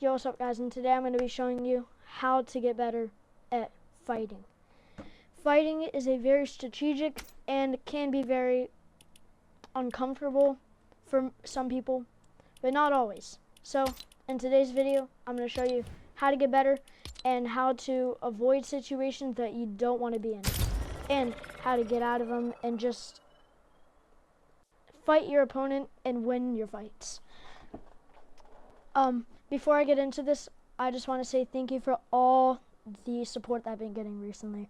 Yo, what's up guys, and today I'm going to be showing you how to get better at fighting. Fighting is a very strategic and can be very uncomfortable for some people, but not always. So in today's video, I'm going to show you how to get better and how to avoid situations that you don't want to be in, and how to get out of them and just fight your opponent and win your fights. Before I get into this, I just want to say thank you for all the support that I've been getting recently.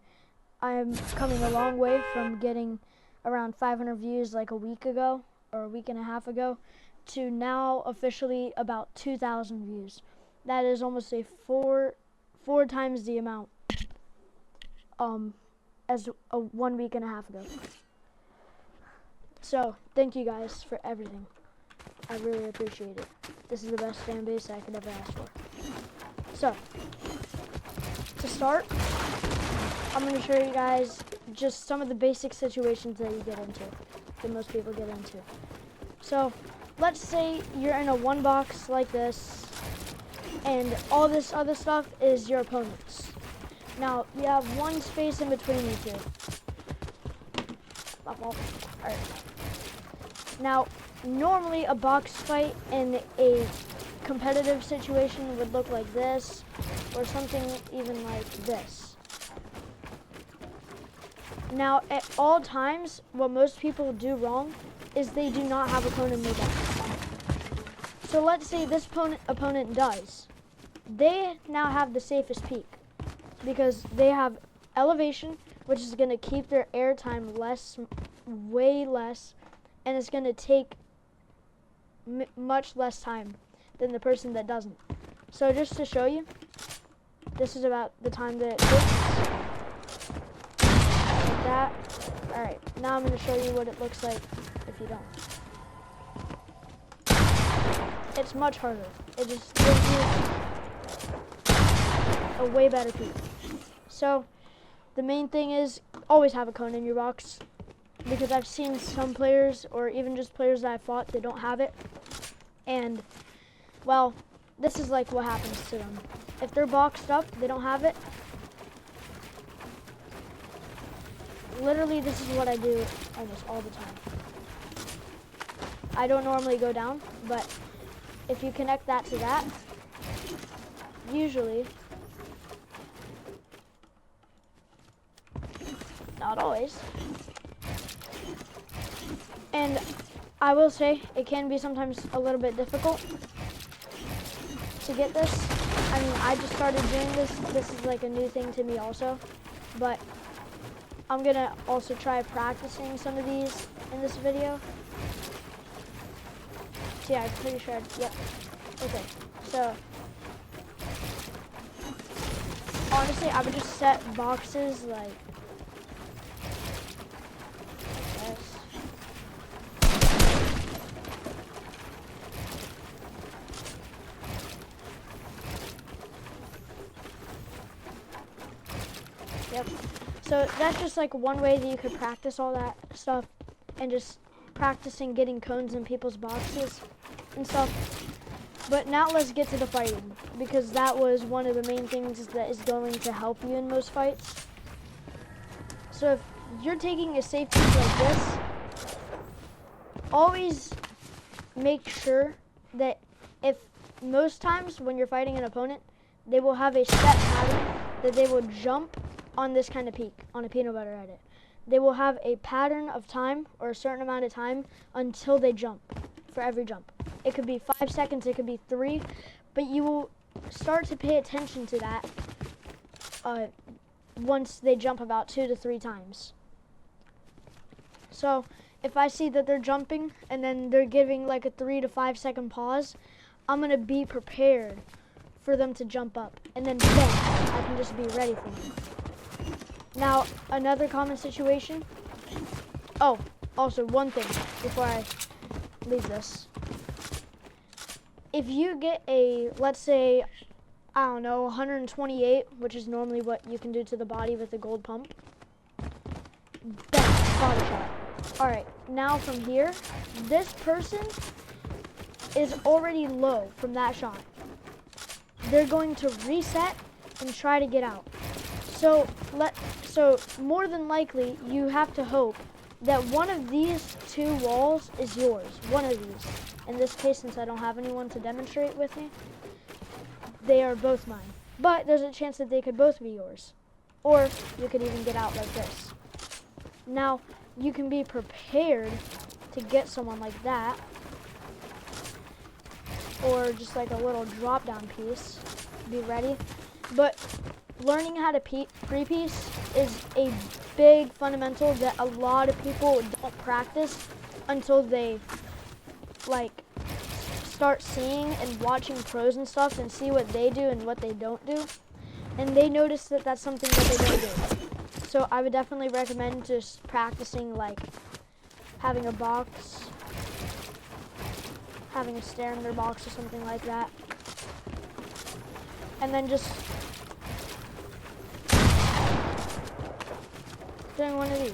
I'm coming a long way from getting around 500 views like a week ago or a week and a half ago to now officially about 2,000 views. That is almost a four times the amount as a 1 week and a half ago. So thank you guys for everything. I really appreciate it. This is the best fan base I could ever ask for. So, to start, I'm going to show you guys just some of the basic situations that you get into, that most people get into. So, let's say you're in a one box like this, and all this other stuff is your opponent's. Now, you have one space in between you two. Alright. Now, normally a box fight in a competitive situation would look like this, or something even like this. Now, at all times, what most people do wrong is they do not have opponent nearby. So let's say this opponent does. They now have the safest peak because they have elevation, which is going to keep their air time way less, and it's going to take much less time than the person that doesn't. So just to show you, this is about the time that it takes. Like that. Alright, now I'm going to show you what it looks like if you don't. It's much harder. It just gives you a way better peak. So the main thing is always have a cone in your box, because I've seen some players, or even just players that I fought, they don't have it. And, well, this is like what happens to them. If they're boxed up, they don't have it. Literally, this is what I do almost all the time. I don't normally go down, but if you connect that to that, usually, not always, and I will say it can be sometimes a little bit difficult to get this. I mean, I just started doing this. This is like a new thing to me also, but I'm gonna also try practicing some of these in this video. So yeah, I'm pretty sure. Yep. Okay. So honestly, I would just set boxes like this. Yep. So that's just like one way that you could practice all that stuff, and just practicing getting cones in people's boxes and stuff. But now let's get to the fighting, because that was one of the main things that is going to help you in most fights. So if you're taking a safe peek like this, always make sure that if most times when you're fighting an opponent, they will have a set pattern that they will jump on this kind of peak, on a peanut butter edit. They will have a pattern of time, or a certain amount of time, until they jump, for every jump. It could be 5 seconds, it could be 3, but you will start to pay attention to that once they jump about 2 to 3 times. So if I see that they're jumping and then they're giving like a 3 to 5 second pause, I'm gonna be prepared for them to jump up, and then bang, I can just be ready for them. Now, another common situation. Oh, also one thing before I leave this. If you get a, let's say, I don't know, 128, which is normally what you can do to the body with a gold pump, bang, body shot. Alright, now from here, this person is already low from that shot. they're going to reset and try to get out. So more than likely, you have to hope that one of these two walls is yours. One of these. In this case, since I don't have anyone to demonstrate with me, they are both mine. But there's a chance that they could both be yours. Or you could even get out like this. Now, you can be prepared to get someone like that. Or just like a little drop down piece. Be ready. But learning how to pre-piece is a big fundamental that a lot of people don't practice until they like start seeing and watching pros and stuff and see what they do and what they don't do, and they notice that that's something that they don't do. So I would definitely recommend just practicing, like having a box, having a stair in their box or something like that, and then just doing one of these.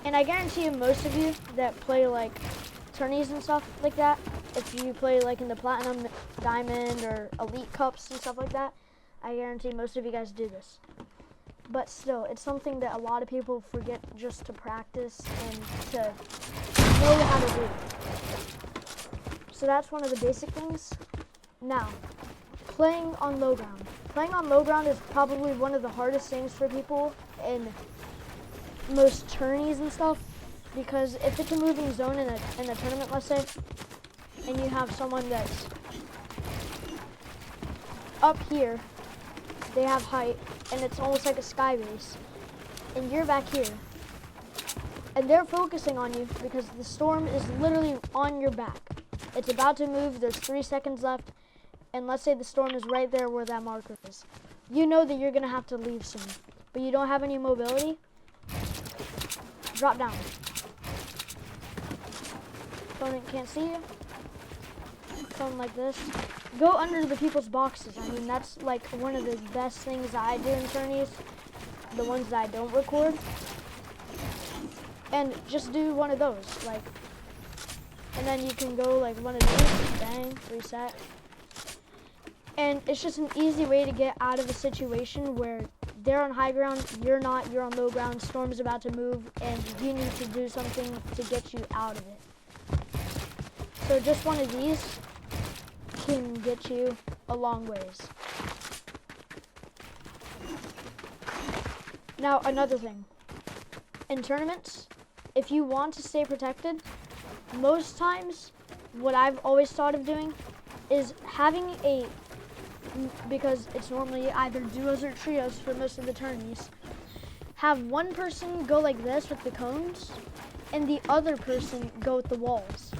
And I guarantee you most of you that play like tourneys and stuff like that, if you play like in the Platinum, Diamond, or Elite Cups and stuff like that, I guarantee most of you guys do this. But still, it's something that a lot of people forget just to practice and to know how to do. So that's one of the basic things. Now, playing on low ground. Playing on low ground is probably one of the hardest things for people in most tourneys and stuff, because if it's a moving zone in a tournament, let's say, and you have someone that's up here, they have height, and it's almost like a sky base, and you're back here, and they're focusing on you because the storm is literally on your back. It's about to move, there's 3 seconds left, and let's say the storm is right there where that marker is. You know that you're gonna have to leave soon, but you don't have any mobility. Drop down. Opponent can't see you. Something like this. Go under the people's boxes. I mean, that's like one of the best things that I do in tourneys. The ones that I don't record. And just do one of those. Like, and then you can go like one of these. Bang. Reset. And it's just an easy way to get out of a situation where they're on high ground, you're not, you're on low ground, storm's about to move, and you need to do something to get you out of it. So just one of these can get you a long ways. Now, another thing. In tournaments, if you want to stay protected, most times, what I've always thought of doing is having a, because it's normally either duos or trios for most of the tourneys, have one person go like this with the cones and the other person go with the walls.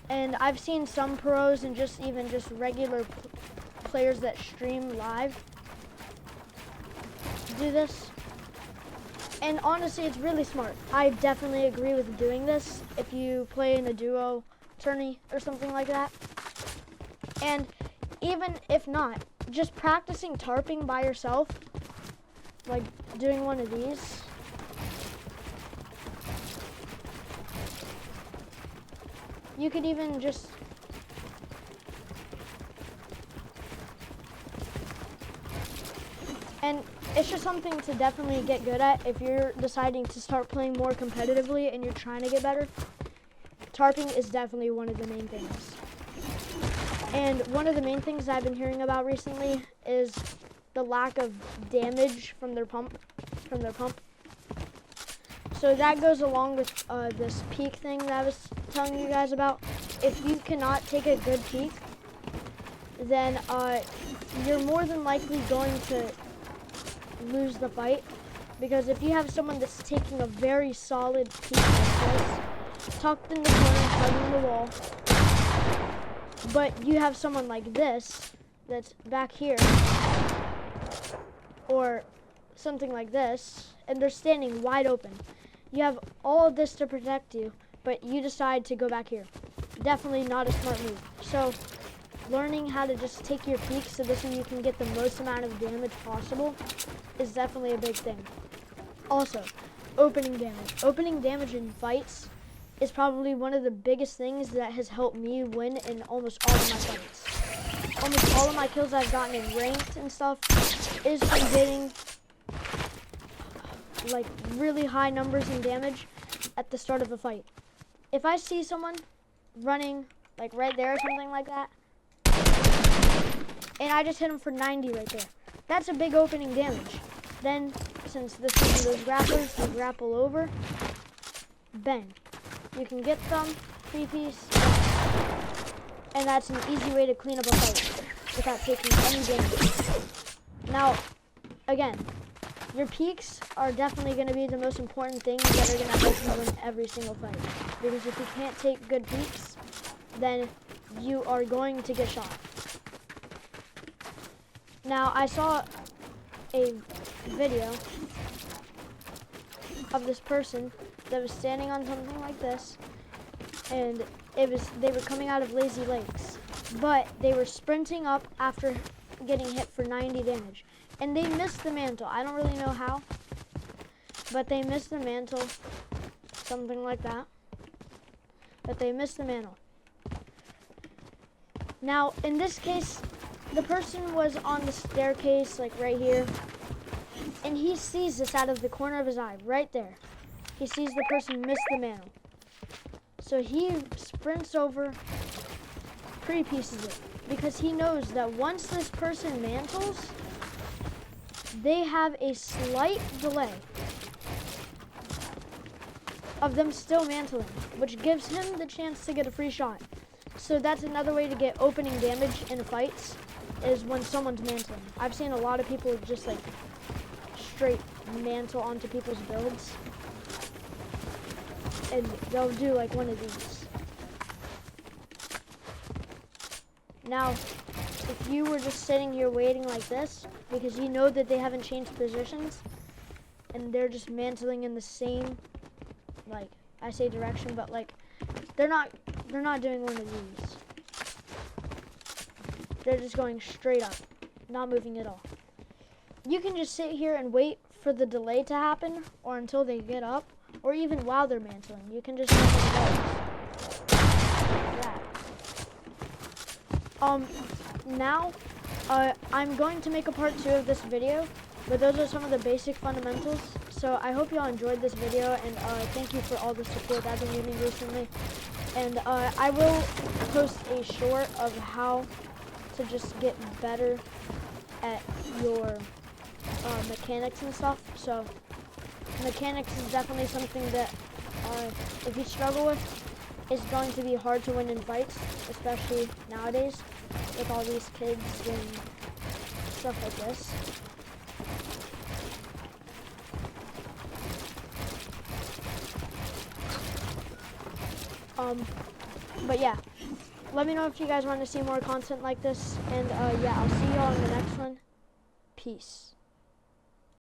And I've seen some pros and just regular players that stream live do this. And honestly, it's really smart. I definitely agree with doing this if you play in a duo tourney or something like that. And even if not, just practicing tarping by yourself, like doing one of these. You could even just and it's just something to definitely get good at if you're deciding to start playing more competitively and you're trying to get better. Tarping is definitely one of the main things. And one of the main things I've been hearing about recently is the lack of damage from their pump. So that goes along with this peak thing that I was telling you guys about. If you cannot take a good peak, then you're more than likely going to lose the fight. Because if you have someone that's taking a very solid peak like this, tucked in the corner, hugging the wall, but you have someone like this that's back here, or something like this, and they're standing wide open. You have all of this to protect you, but you decide to go back here. Definitely not a smart move. So learning how to just take your peak so this way you can get the most amount of damage possible is definitely a big thing. Also, opening damage. Opening damage in fights is probably one of the biggest things that has helped me win in almost all of my fights. Almost all of my kills I've gotten in ranked and stuff is from getting like really high numbers in damage at the start of a fight. If I see someone running like right there or something like that, and I just hit them for 90 right there, that's a big opening damage. Then, since this is those grapplers, they grapple over, bang. You can get them, 3-piece, and that's an easy way to clean up a fight without taking any damage. Now, again, your peaks are definitely going to be the most important things that are going to help you win every single fight. Because if you can't take good peaks, then you are going to get shot. Now, I saw a video of this person that was standing on something like this, and they were coming out of Lazy Lakes, but they were sprinting up after getting hit for 90 damage, and they missed the mantle. I don't really know how, but they missed the mantle, something like that, but they missed the mantle. Now, in this case, the person was on the staircase, like right here, and he sees this out of the corner of his eye, right there. He sees the person miss the mantle. So he sprints over, pre-pieces it, because he knows that once this person mantles, they have a slight delay of them still mantling, which gives him the chance to get a free shot. So that's another way to get opening damage in fights, is when someone's mantling. I've seen a lot of people just like straight mantle onto people's builds, and they'll do like one of these. Now, if you were just sitting here waiting like this, because you know that they haven't changed positions, and they're just mantling in the same, like, I say direction, but like, they're not doing one of these. They're just going straight up, not moving at all. You can just sit here and wait for the delay to happen, or until they get up, or even while they're mantling. You can just like that. Now, I'm going to make a part 2 of this video, but those are some of the basic fundamentals. So I hope y'all enjoyed this video, and thank you for all the support I've been getting recently. And I will post a short of how to just get better at your mechanics and stuff. So mechanics is definitely something that if you struggle with, it's going to be hard to win in fights, especially nowadays with all these kids doing stuff like this. But yeah, let me know if you guys want to see more content like this, and yeah, I'll see y'all in the next one. Peace.